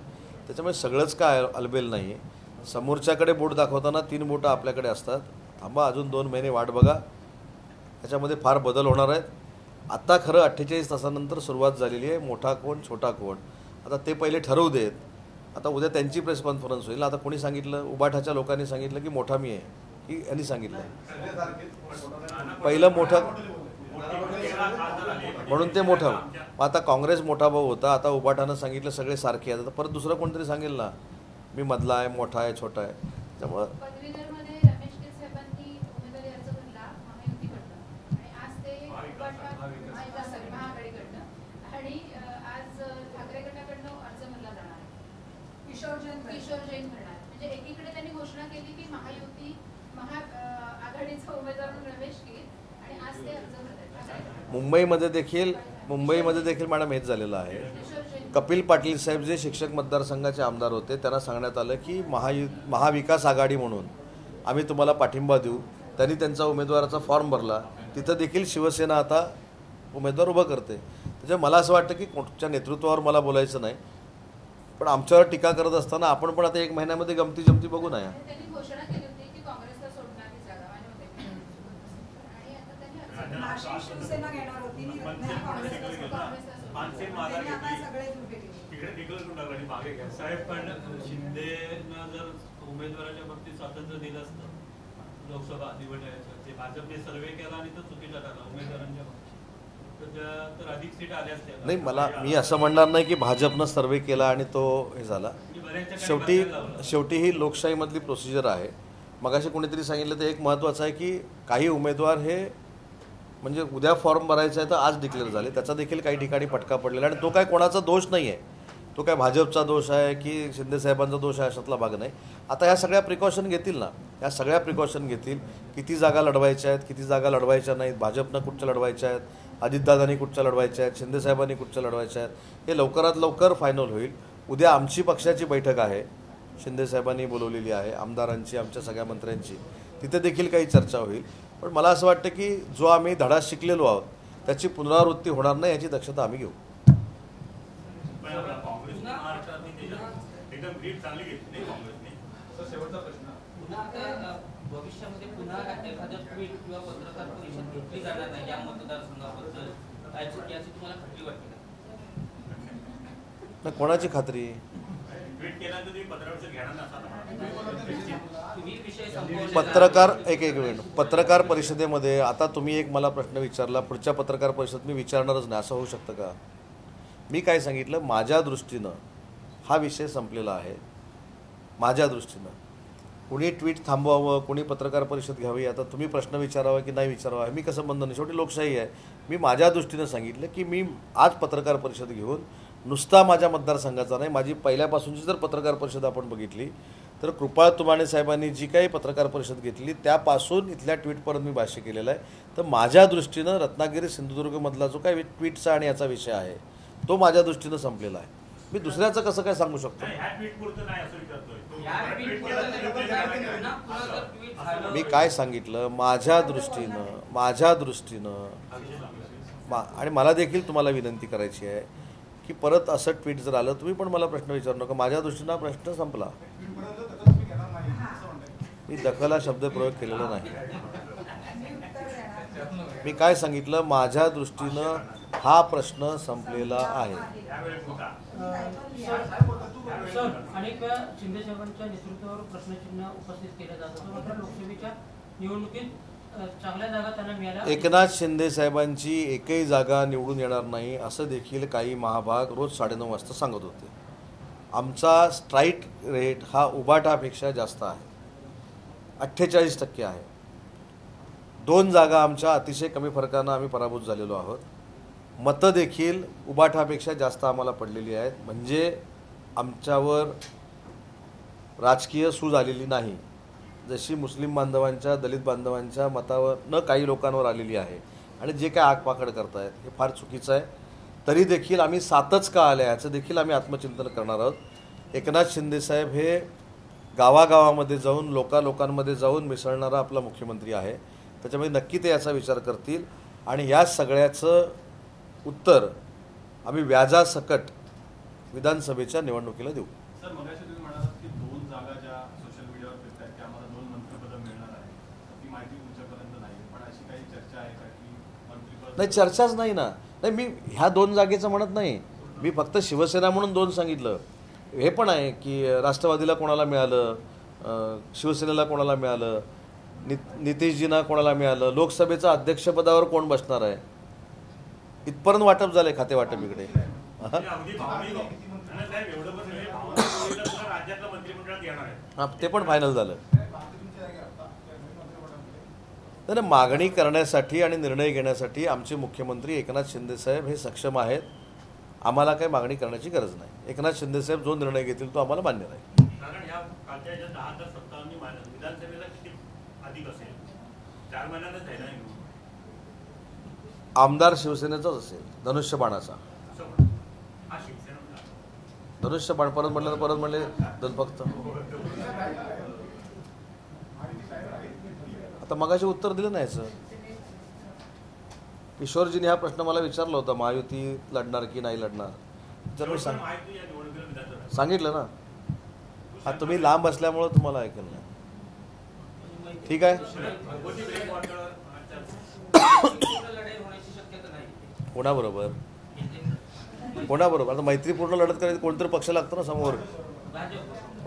Speaker 1: त्याच्यामुळे सगळंच काय अलबेल नाही. समोरच्याकडे बोट दाखवताना 3 बोटं आपल्याकडे असतात. थांबा, अजून 2 महिने वाट बघा, त्याच्यामध्ये फार बदल होणार आहेत. आता खरं 48 तासानंतर सुरुवात झालेली आहे. मोठा कोण छोटा कोण आता ते पहिले ठरवू देत. आता उद्या त्यांची प्रेस कॉन्फरन्स होईल. आता कोणी सांगितलं, उबाठाच्या लोकांनी सांगितलं की मोठा मी आहे, की यांनी सांगितलं पहिलं मोठं म्हणून ते मोठं. आता काँग्रेस मोठा भाऊ होता, आता उबाठानं सांगितलं सगळे सारखे आहेत. आता परत दुसरं कोणतरी सांगेल ना मी मधला आहे, मोठा आहे, छोटा आहे. त्यामुळं
Speaker 2: किशोर जैन करणार. म्हणजे एकीकडे त्यांनी घोषणा केली की महायुती
Speaker 6: आघाडीचा उमेदवार रमेश कीर आणि आज ते अर्ज भरतात.
Speaker 1: मुंबईमध्ये देखील मॅडम हेच झालेलं आहे. कपिल पाटील साहेब जे शिक्षक मतदारसंघाचे आमदार होते त्यांना सांगण्यात आलं की महाविकास आघाडी म्हणून आम्ही तुम्हाला पाठिंबा देऊ. त्यांनी त्यांचा उमेदवाराचा फॉर्म भरला. तिथं देखील शिवसेना आता उमेदवार उभं करते. त्याच्यामुळे मला असं वाटतं की कोणत्या नेतृत्वावर मला बोलायचं नाही, पण आमच्यावर टीका करत असताना आपण पण आता 1 महिन्यामध्ये गमती जमती बघू नये.
Speaker 6: त्यांनी घोषणा केली होती की काँग्रेसला सोडणार ही जागा माझ्या आणि आता त्यांनी
Speaker 2: नाशिक शिवसेना घेणार होती आणि रत्नागिरी काँग्रेसला सोडणार. त्यांनी आता सगळे उभे केले.
Speaker 3: तिकडे डिक्लेअर करून टाकलं आणि मागे घ्या.
Speaker 7: साहेब, पण शिंदेनं जर उमेदवाराच्या बाबतीत स्वातंत्र्य दिलं असतं लोकसभा निवडण्याचं, ते भाजपने सर्वे केला आणि तो चुकीचा ठरला उमेदवारांच्या बाबतीत, तर अधिक सीट आल्या असत्या.
Speaker 1: नाही, मी असं म्हणणार नाही की भाजपनं सर्वे केला आणि तो हे झाला. शेवटी ही लोकशाहीमधली प्रोसिजर आहे. मगाशी कोणीतरी सांगितलं तर एक महत्त्वाचं आहे की काही उमेदवार हे म्हणजे उद्या फॉर्म भरायचा आहे तर आज डिक्लेअर झाले. त्याचा देखील काही ठिकाणी फटका पडलेला आणि तो काय कोणाचा दोष नाही आहे. तो काय भाजपचा दोष आहे की शिंदेसाहेबांचा दोष आहे अशातला भाग नाही. आता ह्या सगळ्या प्रिकॉशन घेतील ना, ह्या सगळ्या प्रिकॉशन घेतील. किती जागा लढवायच्या आहेत, किती जागा लढवायच्या नाहीत, भाजपनं कुठच्या लढवायच्या आहेत, अजितदादांनी कुठच्या लढवायच्या आहेत, शिंदेसाहेबांनी कुठच्या लढवायच्या आहेत, हे लवकरात लवकर फायनल होईल. उद्या आमची पक्षाची बैठक आहे, शिंदेसाहेबांनी बोलवलेली आहे, आमदारांची, आमच्या सगळ्या मंत्र्यांची. तिथे देखील काही चर्चा होईल. पण मला असं वाटतं की जो आम्ही धडा शिकलेलो आहोत त्याची पुनरावृत्ती होणार नाही याची दक्षता आम्ही घेऊ.
Speaker 3: एकदम ग्रीप चांगली घेतली नाही काँग्रेसने.
Speaker 4: शेवटचा प्रश्न,
Speaker 8: पुन्हा भविष्यामध्ये पुन्हा एखादं ट्विट किंवा पत्रकार परिषद घेतली जाणार नाही या मतदारसंघाबद्दल याची तुम्हाला खात्री वाटते का?
Speaker 1: कोणाची खात्री?
Speaker 3: ट्विट केल्यानंतर तुम्ही पत्रकार घेणार नसाल.
Speaker 8: तुम्ही विषय संपवले.
Speaker 1: पत्रकार एक मिनिट, पत्रकार परिषदेमध्ये आता तुम्ही एक मला प्रश्न विचारला, पुढच्या पत्रकार परिषदेत मी विचारणारच नाही असं होऊ शकतं का? मी काय सांगितलं, माझ्या दृष्टीनं हा विषय संपलेला आहे. माझ्या दृष्टीनं कुणी ट्विट थांबवावं, कुणी पत्रकार परिषद घ्यावी, आता तुम्ही प्रश्न विचारावा की नाही विचारावा मी कसं बंधन नाही. शेवटी लोकशाही आहे. मी माझ्या दृष्टीनं सांगितलं की मी आज पत्रकार परिषद घेऊन नुसता माझ्या मतदारसंघाचा नाही, माझी पहिल्यापासूनची जर पत्रकार परिषद आपण बघितली तर कृपाळ तुमाणे साहेबांनी जी काही पत्रकार परिषद घेतली त्यापासून इथल्या ट्विटपर्यंत मी भाष्य केलेलं आहे. तर माझ्या दृष्टीनं रत्नागिरी सिंधुदुर्गमधला जो काही ट्विटचा आणि याचा विषय आहे तो माझ्या दृष्टीनं संपलेला आहे. मी दुसऱ्याचं कसं काय सांगू शकतो? मी काय सांगितलं माझ्या दृष्टीनं आणि मला देखील तुम्हाला विनंती करायची आहे की परत असं ट्विट जर आलं तुम्ही पण मला प्रश्न विचारू नका. माझ्या दृष्टीनं प्रश्न संपला. मी दखल हा शब्द प्रयोग केलेला नाही. मी काय सांगितलं माझ्या दृष्टीनं हा प्रश्न संपलेला आहे.
Speaker 8: सर, अनेक वेळा शिंदे साहेबांच्या नेतृत्वावर प्रश्नचिन्ह उपस्थित केलं जात होतं, मात्र लोकसभेच्या निवडणुकीत चांगल्या जागा त्यांना मिळाल्या.
Speaker 1: एकनाथ शिंदे साहेबांची एकही जागा निवडून येणार नाही असं देखील काही महाभाग रोज 9:30 वाजता सांगत होते. आमचा स्ट्राईक रेट हा उबाटापेक्षा जास्त आहे, 48% आहे. 2 जागा आमच्या अतिशय कमी फरकानं आम्ही पराभूत झालेलो आहोत. मतं देखील उबाटापेक्षा जास्त आम्हाला पडलेली आहेत. म्हणजे आमच्यावर राजकीय सूज आलेली नाही, जशी मुस्लिम बांधवांच्या, दलित बांधवांच्या मतावर न काही लोकांवर आलेली आहे. आणि जे काय आगपाखड करतायत हे फार चुकीचं आहे. तरी देखील आम्ही 7च का आल्या याचं देखील आम्ही आत्मचिंतन करणार आहोत. एकनाथ शिंदेसाहेब हे गावागावामध्ये जाऊन लोकांमध्ये जाऊन मिसळणारा आपला मुख्यमंत्री आहे. त्याच्यामुळे नक्की ते याचा विचार करतील आणि या सगळ्याचं उत्तर आम्ही व्याजासकट विधानसभेच्या निवडणुकीला देऊ.
Speaker 4: सर, मगाशी तुम्ही म्हणालात की 2 जागा ज्या सोशल मीडियावर फिरतायत की आम्हाला 2 मंत्रिपदं मिळणार आहे, ती माहिती तुमच्यापर्यंत नाही, पण अशी काही चर्चा आहे का की मंत्रिपद?
Speaker 1: नाही, चर्चाच नाही ना. नाही, मी ह्या 2 जागेचं म्हणत नाही. मी फक्त शिवसेना म्हणून 2 सांगितलं. हे पण आहे की राष्ट्रवादीला कोणाला मिळालं, शिवसेनेला कोणाला मिळालं, नितीशजींना कोणाला मिळालं, लोकसभेचं अध्यक्षपदावर कोण बसणार आहे, इथपर्यंत वाटप झालंय खाते वाटप इकडे. हां, ते पण फायनल झालं. तर मागणी करण्यासाठी आणि निर्णय घेण्यासाठी आमचे मुख्यमंत्री एकनाथ शिंदेसाहेब हे सक्षम आहेत. आम्हाला काही मागणी करण्याची गरज नाही. एकनाथ शिंदेसाहेब जो निर्णय घेतील तो आम्हाला मान्य राहील.
Speaker 3: कारण या कालच्या 10,057 विधानसभेला किती अधिक असेल 4 महिन्यांनाच आहे ना ही निवडणूक.
Speaker 1: आमदार शिवसेनेचाच असेल, धनुष्यबाणाचा.
Speaker 3: असं म्हणतो हा शिवसेना म्हणा.
Speaker 1: धनुष्यबाण परत म्हटलं तर परत म्हणले फक्त. आता मगाशी उत्तर दिलं नाही सर. किशोरजीने हा प्रश्न मला विचारला होता, महायुती लढणार की नाही लढणार. जर मी
Speaker 3: महायुती या निवडणुकीला विधानसभा
Speaker 1: सांगितलं ना. हा तुम्ही लांब असल्यामुळं तुम्हाला ऐकलं नाही. ठीक आहे.
Speaker 3: भगवती ब्रेकवॉटर
Speaker 8: लढाई होण्याची शक्यता नाही.
Speaker 1: कोणाबरोबर कोणाबरोबर आता मैत्रीपूर्ण लढत करायचं कोणतरी पक्ष लागतो ना समोर.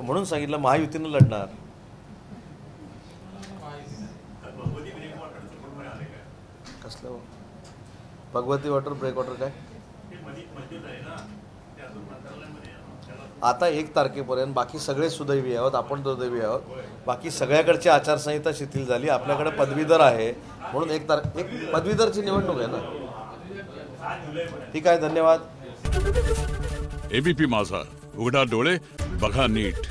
Speaker 1: म्हणून सांगितलं महायुतीनं लढणार.
Speaker 3: भगवती ब्रेकवॉटरचं कुठं आले काय
Speaker 1: कसलं भगवती वॉटर ब्रेक वॉटर काय
Speaker 3: ते मध्येच आहे ना ते अजून मंत्रालयामध्ये त्याला
Speaker 1: आता 1 तारखेपर्यंत बाकी सगळे सुदैवी आहोत, आपण दुर्दैवी आहोत. बाकी सगळ्याकडची आचारसंहिता शिथिल झाली. आपल्याकडे पदवीधर आहे म्हणून 1 पदवीधरची निवडणूक आहे ना.
Speaker 3: 7 जुलैपर्यंत.
Speaker 1: ठीक आहे, धन्यवाद.
Speaker 9: एबीपी माझा, उघडा डोळे बघा नीट.